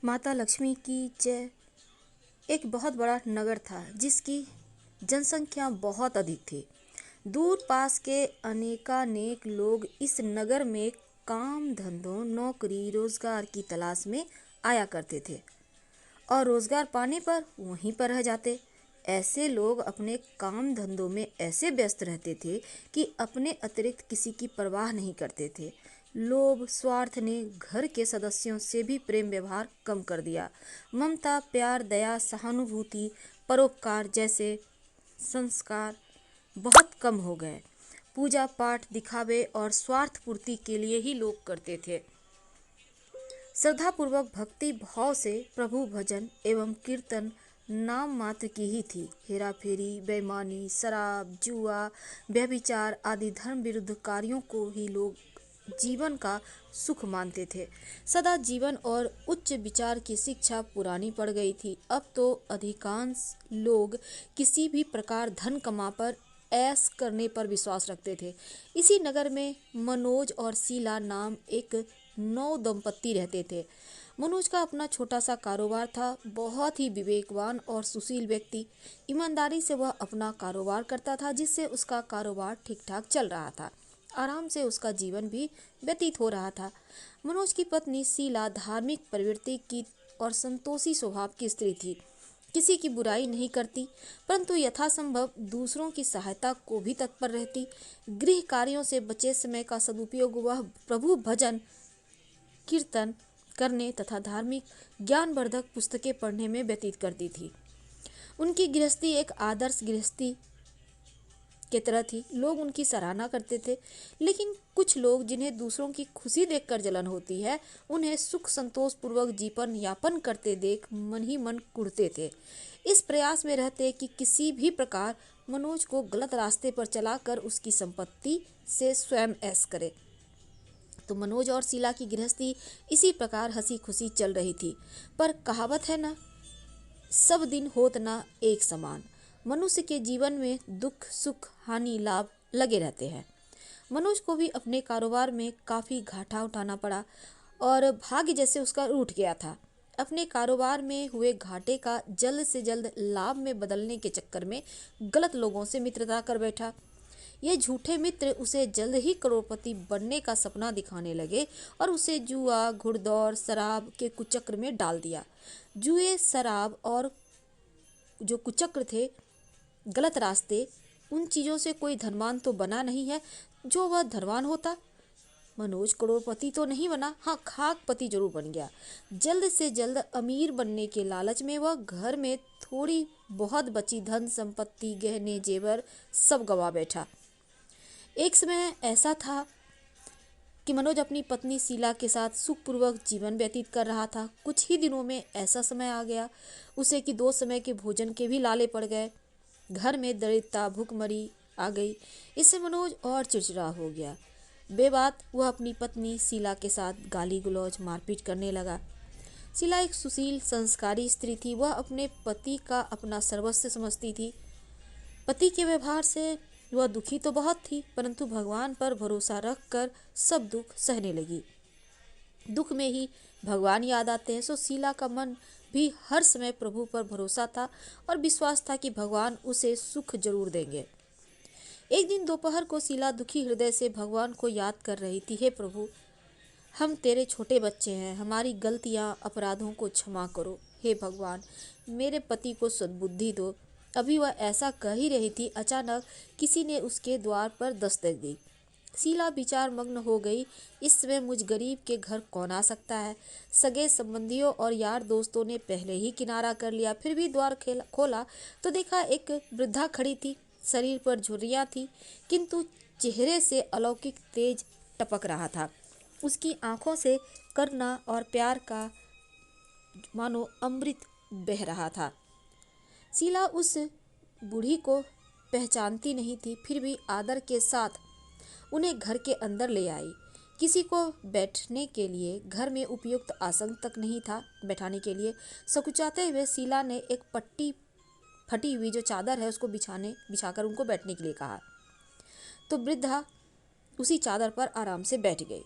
माता लक्ष्मी की जय। एक बहुत बड़ा नगर था जिसकी जनसंख्या बहुत अधिक थी। दूर पास के अनेकानेक लोग इस नगर में काम धंधों, नौकरी, रोजगार की तलाश में आया करते थे और रोजगार पाने पर वहीं पर रह जाते। ऐसे लोग अपने काम धंधों में ऐसे व्यस्त रहते थे कि अपने अतिरिक्त किसी की परवाह नहीं करते थे। लोभ स्वार्थ ने घर के सदस्यों से भी प्रेम व्यवहार कम कर दिया। ममता, प्यार, दया, सहानुभूति, परोपकार जैसे संस्कार बहुत कम हो गए। पूजा पाठ दिखावे और स्वार्थ पूर्ति के लिए ही लोग करते थे। श्रद्धापूर्वक भक्ति भाव से प्रभु भजन एवं कीर्तन नाम मात्र की ही थी। हेरा फेरी, बेईमानी, शराब, जुआ, व्यभिचार आदि धर्म विरुद्ध कार्यों को ही लोग जीवन का सुख मानते थे। सदा जीवन और उच्च विचार की शिक्षा पुरानी पड़ गई थी। अब तो अधिकांश लोग किसी भी प्रकार धन कमा पर ऐश करने पर विश्वास रखते थे। इसी नगर में मनोज और शीला नाम एक नौ दंपत्ति रहते थे। मनोज का अपना छोटा सा कारोबार था। बहुत ही विवेकवान और सुशील व्यक्ति। ईमानदारी से वह अपना कारोबार करता था, जिससे उसका कारोबार ठीक ठाक चल रहा था। आराम से उसका जीवन भी व्यतीत हो रहा था। मनोज की पत्नी शीला धार्मिक प्रवृत्ति की और संतोषी स्वभाव की स्त्री थी। किसी की बुराई नहीं करती, परंतु यथासंभव दूसरों की सहायता को भी तत्पर रहती। गृह कार्यों से बचे समय का सदुपयोग वह प्रभु भजन कीर्तन करने तथा धार्मिक ज्ञानवर्धक पुस्तकें पढ़ने में व्यतीत करती थी। उनकी गृहस्थी एक आदर्श गृहस्थी की तरह थी। लोग उनकी सराहना करते थे, लेकिन कुछ लोग जिन्हें दूसरों की खुशी देखकर जलन होती है, उन्हें सुख संतोष पूर्वक जीवन यापन करते देख मन ही मन कुढ़ते थे। इस प्रयास में रहते कि किसी भी प्रकार मनोज को गलत रास्ते पर चलाकर उसकी संपत्ति से स्वयं ऐश करे। तो मनोज और शीला की गृहस्थी इसी प्रकार हंसी खुशी चल रही थी। पर कहावत है ना, सब दिन होत ना एक समान। मनुष्य के जीवन में दुख सुख हानि लाभ लगे रहते हैं। मनोज को भी अपने कारोबार में काफ़ी घाटा उठाना पड़ा और भाग्य जैसे उसका रूठ गया था। अपने कारोबार में हुए घाटे का जल्द से जल्द लाभ में बदलने के चक्कर में गलत लोगों से मित्रता कर बैठा। ये झूठे मित्र उसे जल्द ही करोड़पति बनने का सपना दिखाने लगे और उसे जुआ, घुड़दौड़, शराब के कुचक्र में डाल दिया। जुए, शराब और जो कुचक्र थे, गलत रास्ते, उन चीज़ों से कोई धनवान तो बना नहीं है। जो वह धनवान होता, मनोज करोड़पति तो नहीं बना, हाँ खाकपति जरूर बन गया। जल्द से जल्द अमीर बनने के लालच में वह घर में थोड़ी बहुत बची धन संपत्ति, गहने जेवर सब गंवा बैठा। एक समय ऐसा था कि मनोज अपनी पत्नी शीला के साथ सुखपूर्वक जीवन व्यतीत कर रहा था। कुछ ही दिनों में ऐसा समय आ गया उसे कि 2 समय के भोजन के भी लाले पड़ गए। घर में दरिद्रता, भूखमरी आ गई। इससे मनोज और चिड़चिड़ा हो गया। बेबात वह अपनी पत्नी शीला के साथ गाली गलौज मारपीट करने लगा। शीला एक सुशील संस्कारी स्त्री थी। वह अपने पति का अपना सर्वस्व समझती थी। पति के व्यवहार से वह दुखी तो बहुत थी, परंतु भगवान पर भरोसा रखकर सब दुख सहने लगी। दुख में ही भगवान याद आते हैं, सो शीला का मन भी हर समय प्रभु पर भरोसा था और विश्वास था कि भगवान उसे सुख जरूर देंगे। एक दिन दोपहर को शीला दुखी हृदय से भगवान को याद कर रही थी। हे प्रभु, हम तेरे छोटे बच्चे हैं, हमारी गलतियां अपराधों को क्षमा करो। हे भगवान, मेरे पति को सद्बुद्धि दो। अभी वह ऐसा कह ही रही थी, अचानक किसी ने उसके द्वार पर दस्तक दी। शीला विचार मग्न हो गई। इस समय मुझ गरीब के घर कौन आ सकता है। सगे संबंधियों और यार दोस्तों ने पहले ही किनारा कर लिया, फिर भी द्वार खोला तो देखा एक वृद्धा खड़ी थी। शरीर पर झुर्रियाँ थी, किंतु चेहरे से अलौकिक तेज टपक रहा था। उसकी आंखों से करुणा और प्यार का मानो अमृत बह रहा था। शीला उस बूढ़ी को पहचानती नहीं थी, फिर भी आदर के साथ उन्हें घर के अंदर ले आई। किसी को बैठने के लिए घर में उपयुक्त आसन तक नहीं था बैठाने के लिए। सकुचाते हुए शीला ने एक फटी हुई जो चादर है उसको बिछाकर उनको बैठने के लिए कहा, तो वृद्धा उसी चादर पर आराम से बैठ गई।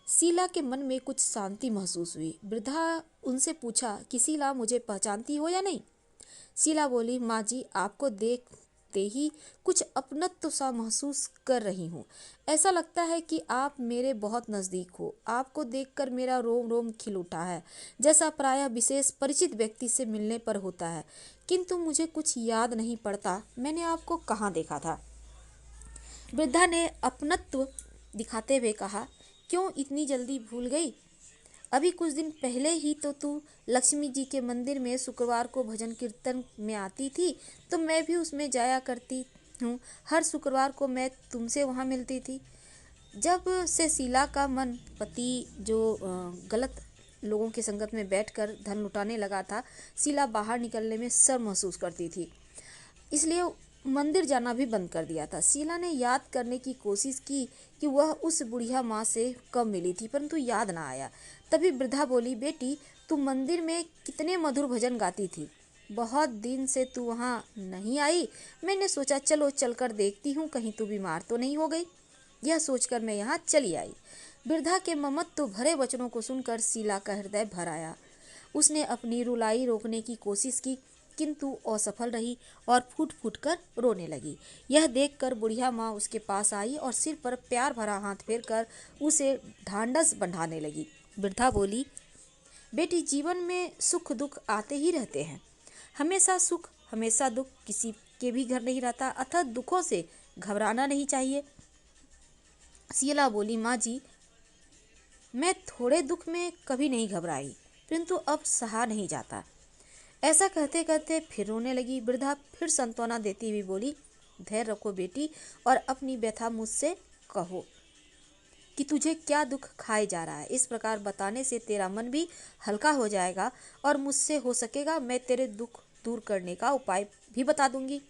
शीला के मन में कुछ शांति महसूस हुई। वृद्धा उनसे पूछा कि शीला, मुझे पहचानती हो या नहीं? शीला बोली, माँ जी, आपको देखते ही कुछ अपनत्व सा महसूस कर रही हूँ। ऐसा लगता है कि आप मेरे बहुत नज़दीक हो। आपको देखकर मेरा रोम रोम खिल उठा है, जैसा प्रायः विशेष परिचित व्यक्ति से मिलने पर होता है। किंतु मुझे कुछ याद नहीं पड़ता मैंने आपको कहाँ देखा था। वृद्धा ने अपनत्व दिखाते हुए कहा, क्यों इतनी जल्दी भूल गई? अभी कुछ दिन पहले ही तो तू लक्ष्मी जी के मंदिर में शुक्रवार को भजन कीर्तन में आती थी, तो मैं भी उसमें जाया करती हूँ। हर शुक्रवार को मैं तुमसे वहाँ मिलती थी। जब से शीला का मन पति जो गलत लोगों की संगत में बैठकर धन लुटाने लगा था, शीला बाहर निकलने में शर्म महसूस करती थी, इसलिए मंदिर जाना भी बंद कर दिया था। शीला ने याद करने की कोशिश की कि वह उस बुढ़िया माँ से कब मिली थी, परंतु याद ना आया। तभी वृद्धा बोली, बेटी, तू मंदिर में कितने मधुर भजन गाती थी। बहुत दिन से तू वहाँ नहीं आई। मैंने सोचा चलो चलकर देखती हूँ, कहीं तू बीमार तो नहीं हो गई। यह सोचकर मैं यहाँ चली आई। वृद्धा के ममत्व भरे वचनों को सुनकर शीला का हृदय भर आया। उसने अपनी रुलाई रोकने की कोशिश की, किंतु असफल रही और फूट फूट कर रोने लगी। यह देखकर बुढ़िया माँ उसके पास आई और सिर पर प्यार भरा हाथ फेरकर उसे ढांढस बंधाने लगी। वृद्धा बोली, बेटी, जीवन में सुख दुख आते ही रहते हैं। हमेशा सुख हमेशा दुख किसी के भी घर नहीं रहता, अतः दुखों से घबराना नहीं चाहिए। शीला बोली, माँ जी, मैं थोड़े दुख में कभी नहीं घबराई, परंतु अब सहा नहीं जाता। ऐसा कहते कहते फिर रोने लगी। वृद्धा फिर सांत्वना देती हुई बोली, धैर्य रखो बेटी, और अपनी व्यथा मुझसे कहो कि तुझे क्या दुख खाए जा रहा है। इस प्रकार बताने से तेरा मन भी हल्का हो जाएगा और मुझसे हो सकेगा मैं तेरे दुख दूर करने का उपाय भी बता दूंगी।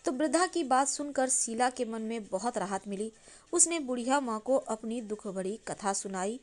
तो वृद्धा की बात सुनकर शीला के मन में बहुत राहत मिली। उसने बुढ़िया माँ को अपनी दुख भरी कथा सुनाई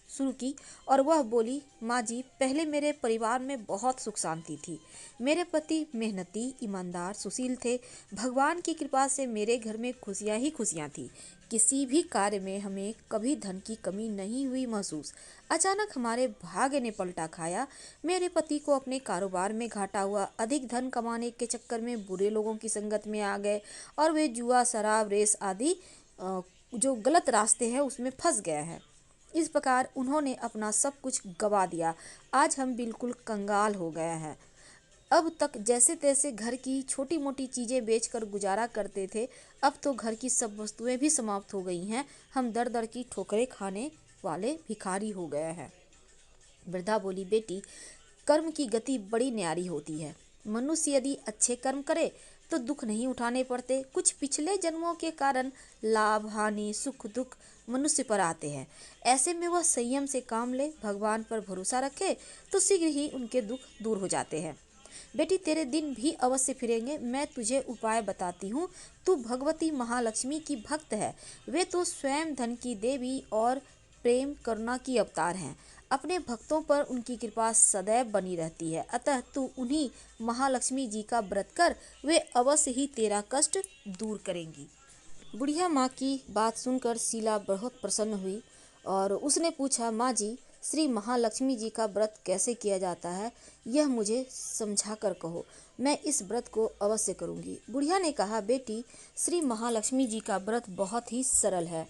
शुरू की और वह बोली, माँ जी, पहले मेरे परिवार में बहुत सुख शांति थी। मेरे पति मेहनती, ईमानदार, सुशील थे। भगवान की कृपा से मेरे घर में खुशियाँ ही खुशियाँ थी। किसी भी कार्य में हमें कभी धन की कमी नहीं हुई महसूस। अचानक हमारे भाग्य ने पलटा खाया। मेरे पति को अपने कारोबार में घाटा हुआ। अधिक धन कमाने के चक्कर में बुरे लोगों की संगत में आ गए और वे जुआ, शराब, रेस आदि जो गलत रास्ते हैं उसमें फंस गए हैं। इस प्रकार उन्होंने अपना सब कुछ गवा दिया। आज हम बिल्कुल कंगाल हो गए हैं। अब तक जैसे तैसे घर की छोटी मोटी चीज़ें बेचकर गुजारा करते थे, अब तो घर की सब वस्तुएं भी समाप्त हो गई हैं। हम दर दर की ठोकरें खाने वाले भिखारी हो गए हैं। वृद्धा बोली, बेटी, कर्म की गति बड़ी न्यारी होती है। मनुष्य यदि अच्छे कर्म करे तो दुख नहीं उठाने पड़ते। कुछ पिछले जन्मों के कारण लाभ, हानि, सुख, दुख मनुष्य पर आते हैं। ऐसे में वह संयम से काम ले, भगवान पर भरोसा रखे, तो शीघ्र ही उनके दुख दूर हो जाते हैं। बेटी, तेरे दिन भी अवश्य फिरेंगे। मैं तुझे उपाय बताती हूँ। तू भगवती महालक्ष्मी की भक्त है। वे तो स्वयं धन की देवी और प्रेम करुणा की अवतार हैं। अपने भक्तों पर उनकी कृपा सदैव बनी रहती है। अतः तू उन्हीं महालक्ष्मी जी का व्रत कर, वे अवश्य ही तेरा कष्ट दूर करेंगी। बुढ़िया माँ की बात सुनकर शीला बहुत प्रसन्न हुई और उसने पूछा, माँ जी, श्री महालक्ष्मी जी का व्रत कैसे किया जाता है, यह मुझे समझा कर कहो। मैं इस व्रत को अवश्य करूँगी। बुढ़िया ने कहा, बेटी, श्री महालक्ष्मी जी का व्रत बहुत ही सरल है।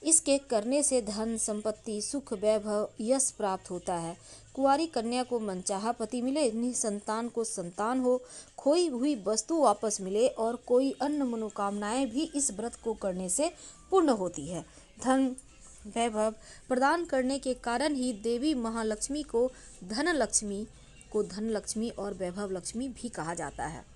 इसके करने से धन संपत्ति, सुख, वैभव, यश प्राप्त होता है। कुंवारी कन्या को मनचाहा पति मिले, निसंतान को संतान हो, खोई हुई वस्तु वापस मिले और कोई अन्य मनोकामनाएं भी इस व्रत को करने से पूर्ण होती है। धन वैभव प्रदान करने के कारण ही देवी महालक्ष्मी को धन लक्ष्मी और वैभव लक्ष्मी भी कहा जाता है।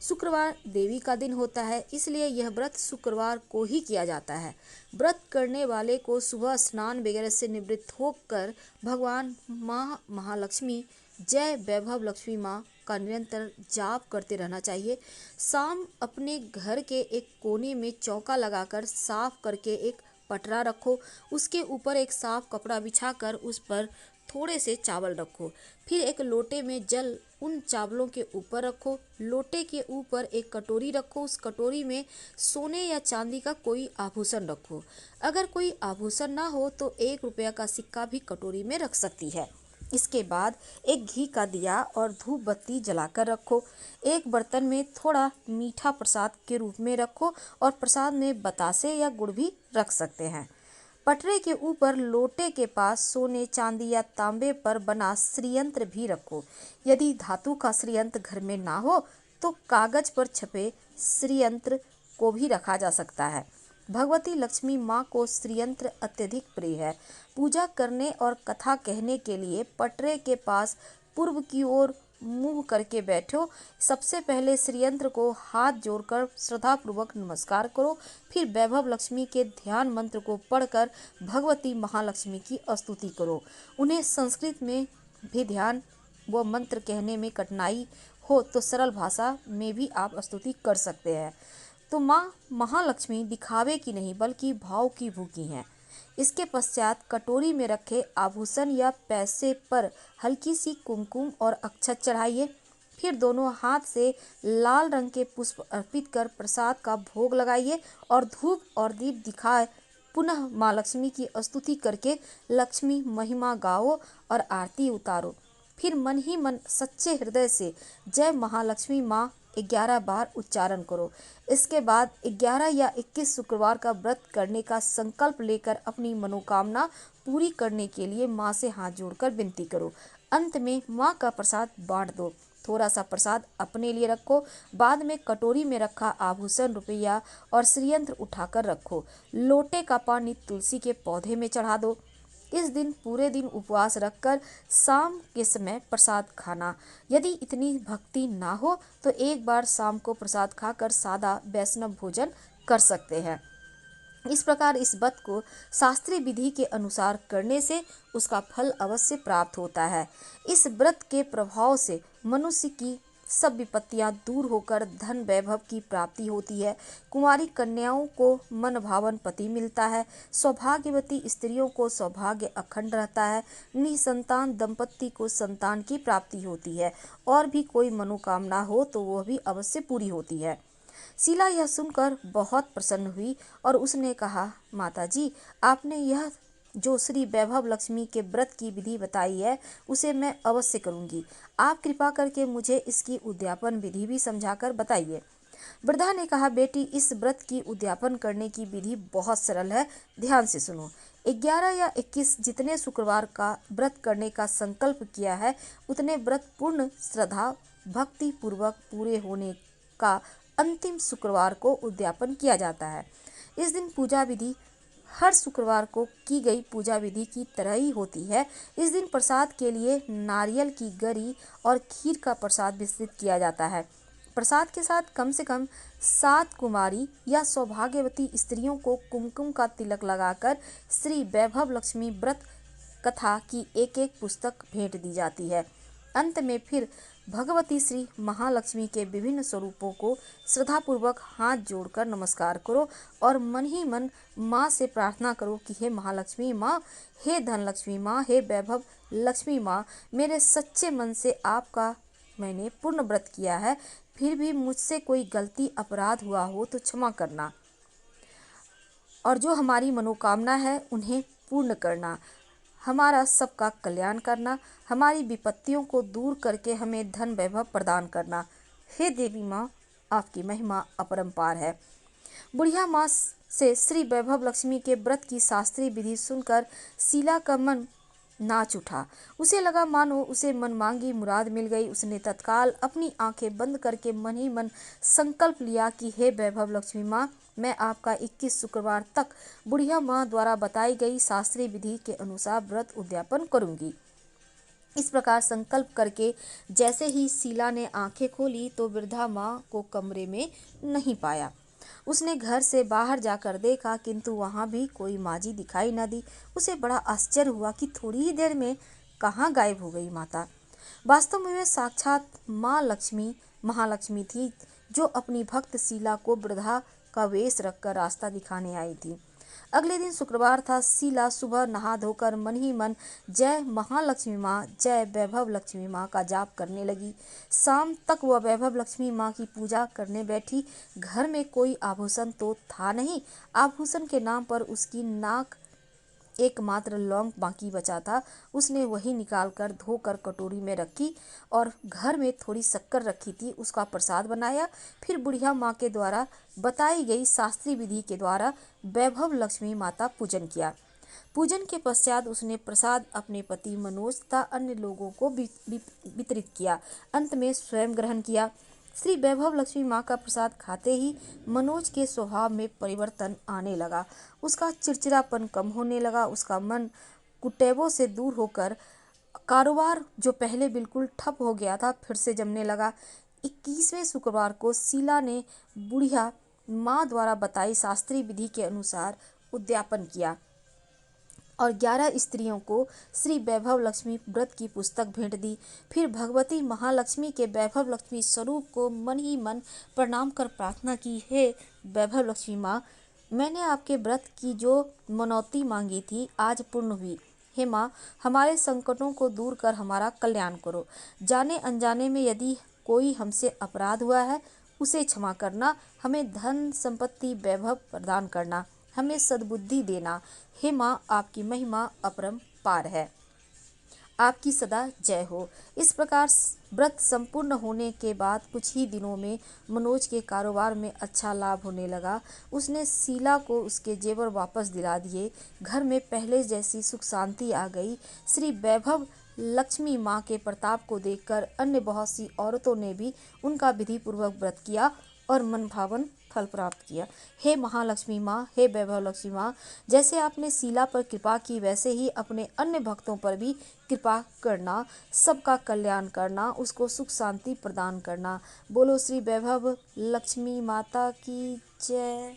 शुक्रवार देवी का दिन होता है, इसलिए यह व्रत शुक्रवार को ही किया जाता है। व्रत करने वाले को सुबह स्नान वगैरह से निवृत्त होकर भगवान माँ महालक्ष्मी, जय वैभव लक्ष्मी माँ का निरंतर जाप करते रहना चाहिए। शाम अपने घर के एक कोने में चौका लगाकर साफ करके एक पटरा रखो, उसके ऊपर एक साफ कपड़ा बिछाकर उस पर थोड़े से चावल रखो। फिर एक लोटे में जल उन चावलों के ऊपर रखो। लोटे के ऊपर एक कटोरी रखो, उस कटोरी में सोने या चांदी का कोई आभूषण रखो। अगर कोई आभूषण ना हो तो 1 रुपया का सिक्का भी कटोरी में रख सकती है। इसके बाद एक घी का दिया और धूप बत्ती जलाकर रखो। एक बर्तन में थोड़ा मीठा प्रसाद के रूप में रखो और प्रसाद में बतासे या गुड़ भी रख सकते हैं। पटरे के ऊपर लोटे के पास सोने, चांदी या तांबे पर बना श्रीयंत्र भी रखो। यदि धातु का श्रीयंत्र घर में ना हो तो कागज पर छपे श्रीयंत्र को भी रखा जा सकता है। भगवती लक्ष्मी माँ को श्रीयंत्र अत्यधिक प्रिय है। पूजा करने और कथा कहने के लिए पटरे के पास पूर्व की ओर मुंह करके बैठो। सबसे पहले श्रीयंत्र को हाथ जोड़कर श्रद्धापूर्वक नमस्कार करो। फिर वैभव लक्ष्मी के ध्यान मंत्र को पढ़कर भगवती महालक्ष्मी की स्तुति करो। उन्हें संस्कृत में भी ध्यान व मंत्र कहने में कठिनाई हो तो सरल भाषा में भी आप स्तुति कर सकते हैं। तो माँ महालक्ष्मी दिखावे की नहीं बल्कि भाव की भूखी हैं। इसके पश्चात कटोरी में रखे आभूषण या पैसे पर हल्की सी कुमकुम और अक्षत चढ़ाइए। फिर दोनों हाथ से लाल रंग के पुष्प अर्पित कर प्रसाद का भोग लगाइए और धूप और दीप दिखाए पुनः माँ लक्ष्मी की स्तुति करके लक्ष्मी महिमा गाओ और आरती उतारो। फिर मन ही मन सच्चे हृदय से जय महालक्ष्मी माँ 11 बार उच्चारण करो। इसके बाद 11 या 21 शुक्रवार का व्रत करने का संकल्प लेकर अपनी मनोकामना पूरी करने के लिए माँ से हाथ जोड़कर विनती करो। अंत में माँ का प्रसाद बांट दो। थोड़ा सा प्रसाद अपने लिए रखो। बाद में कटोरी में रखा आभूषण, रुपया और श्रीयंत्र उठाकर रखो। लोटे का पानी तुलसी के पौधे में चढ़ा दो। इस दिन पूरे दिन उपवास रखकर शाम के समय प्रसाद खाना। यदि इतनी भक्ति ना हो तो एक बार शाम को प्रसाद खाकर सादा वैष्णव भोजन कर सकते हैं। इस प्रकार इस व्रत को शास्त्रीय विधि के अनुसार करने से उसका फल अवश्य प्राप्त होता है। इस व्रत के प्रभाव से मनुष्य की सब विपत्तियां दूर होकर धन वैभव की प्राप्ति होती है। कुंवारी कन्याओं को मन भावन पति मिलता है। सौभाग्यवती स्त्रियों को सौभाग्य अखंड रहता है। निसंतान दंपत्ति को संतान की प्राप्ति होती है और भी कोई मनोकामना हो तो वह भी अवश्य पूरी होती है। शीला यह सुनकर बहुत प्रसन्न हुई और उसने कहा, माताजी, आपने यह जो श्री वैभव लक्ष्मी के व्रत की विधि बताई है उसे मैं अवश्य करूंगी। आप कृपा करके मुझे इसकी उद्यापन विधि भी समझाकर बताइए। वृद्धा ने कहा, बेटी, इस व्रत की उद्यापन करने की विधि बहुत सरल है, ध्यान से सुनो। 11 या 21 जितने शुक्रवार का व्रत करने का संकल्प किया है उतने व्रत पूर्ण श्रद्धा भक्ति पूर्वक पूरे होने का अंतिम शुक्रवार को उद्यापन किया जाता है। इस दिन पूजा विधि हर शुक्रवार को की गई पूजा विधि की तरह ही होती है। इस दिन प्रसाद के लिए नारियल की गरी और खीर का प्रसाद वितरित किया जाता है। प्रसाद के साथ कम से कम 7 कुमारी या सौभाग्यवती स्त्रियों को कुमकुम का तिलक लगाकर श्री वैभव लक्ष्मी व्रत कथा की एक पुस्तक भेंट दी जाती है। अंत में फिर भगवती श्री महालक्ष्मी के विभिन्न स्वरूपों को श्रद्धापूर्वक हाथ जोड़कर नमस्कार करो और मन ही मन माँ से प्रार्थना करो कि हे महालक्ष्मी माँ, हे धनलक्ष्मी माँ, हे वैभव लक्ष्मी माँ, मेरे सच्चे मन से आपका मैंने पूर्ण व्रत किया है। फिर भी मुझसे कोई गलती अपराध हुआ हो तो क्षमा करना और जो हमारी मनोकामना है उन्हें पूर्ण करना, हमारा सबका कल्याण करना, हमारी विपत्तियों को दूर करके हमें धन वैभव प्रदान करना। हे देवी माँ, आपकी महिमा अपरंपार है। बुढ़िया माँ से श्री वैभव लक्ष्मी के व्रत की शास्त्रीय विधि सुनकर शीला का मन नाच उठा। उसे लगा मानो उसे मनमांगी मुराद मिल गई। उसने तत्काल अपनी आंखें बंद करके मन ही मन संकल्प लिया कि हे वैभव लक्ष्मी माँ, मैं आपका 21 शुक्रवार तक बुढ़िया माँ द्वारा बताई गई शास्त्रीय विधि के अनुसार व्रत उद्यापन करूंगी। इस प्रकार संकल्प करके जैसे ही शीला ने आंखें खोली तो वृद्धा माँ को कमरे में नहीं पाया। उसने घर से बाहर जाकर देखा किंतु वहां भी कोई माजी दिखाई न दी। उसे बड़ा आश्चर्य हुआ कि थोड़ी ही देर में कहाँ गायब हो गई माता। वास्तव में वे साक्षात माँ लक्ष्मी महालक्ष्मी थी जो अपनी भक्त शीला को वृद्धा का वेश रखकर रास्ता दिखाने आई थी। अगले दिन शुक्रवार था। शीला सुबह नहा धोकर मन ही मन जय महालक्ष्मी माँ, जय वैभव लक्ष्मी माँ का जाप करने लगी। शाम तक वह वैभव लक्ष्मी माँ की पूजा करने बैठी। घर में कोई आभूषण तो था नहीं। आभूषण के नाम पर उसकी नाक एकमात्र लौंग बाकी बचा था। उसने वही निकालकर धोकर कटोरी में रखी और घर में थोड़ी शक्कर रखी थी, उसका प्रसाद बनाया। फिर बुढ़िया माँ के द्वारा बताई गई शास्त्रीय विधि के द्वारा वैभव लक्ष्मी माता पूजन किया। पूजन के पश्चात उसने प्रसाद अपने पति मनोज तथा अन्य लोगों को वितरित किया। अंत में स्वयं ग्रहण किया। श्री वैभव लक्ष्मी माँ का प्रसाद खाते ही मनोज के स्वभाव में परिवर्तन आने लगा। उसका चिड़चिड़ापन कम होने लगा। उसका मन कुटैबों से दूर होकर कारोबार जो पहले बिल्कुल ठप हो गया था फिर से जमने लगा। 21वें शुक्रवार को शीला ने बुढ़िया माँ द्वारा बताई शास्त्रीय विधि के अनुसार उद्यापन किया और 11 स्त्रियों को श्री वैभव लक्ष्मी व्रत की पुस्तक भेंट दी। फिर भगवती महालक्ष्मी के वैभव लक्ष्मी स्वरूप को मन ही मन प्रणाम कर प्रार्थना की, हे वैभव लक्ष्मी माँ, मैंने आपके व्रत की जो मनौती मांगी थी आज पूर्ण हुई। हे माँ, हमारे संकटों को दूर कर हमारा कल्याण करो। जाने अनजाने में यदि कोई हमसे अपराध हुआ है उसे क्षमा करना। हमें धन संपत्ति वैभव प्रदान करना। हमें सद्बुद्धि देना। हे माँ, आपकी महिमा अपरंपार है। आपकी सदा जय हो। इस प्रकार व्रत संपूर्ण होने के बाद कुछ ही दिनों में मनोज के कारोबार में अच्छा लाभ होने लगा। उसने शीला को उसके जेवर वापस दिला दिए। घर में पहले जैसी सुख शांति आ गई। श्री वैभव लक्ष्मी माँ के प्रताप को देखकर अन्य बहुत सी औरतों ने भी उनका विधि पूर्वक व्रत किया और मनभावन फल प्राप्त किया। हे महालक्ष्मी माँ, हे वैभव लक्ष्मी माँ, जैसे आपने शीला पर कृपा की वैसे ही अपने अन्य भक्तों पर भी कृपा करना, सबका कल्याण करना, उसको सुख शांति प्रदान करना। बोलो श्री वैभव लक्ष्मी माता की जय।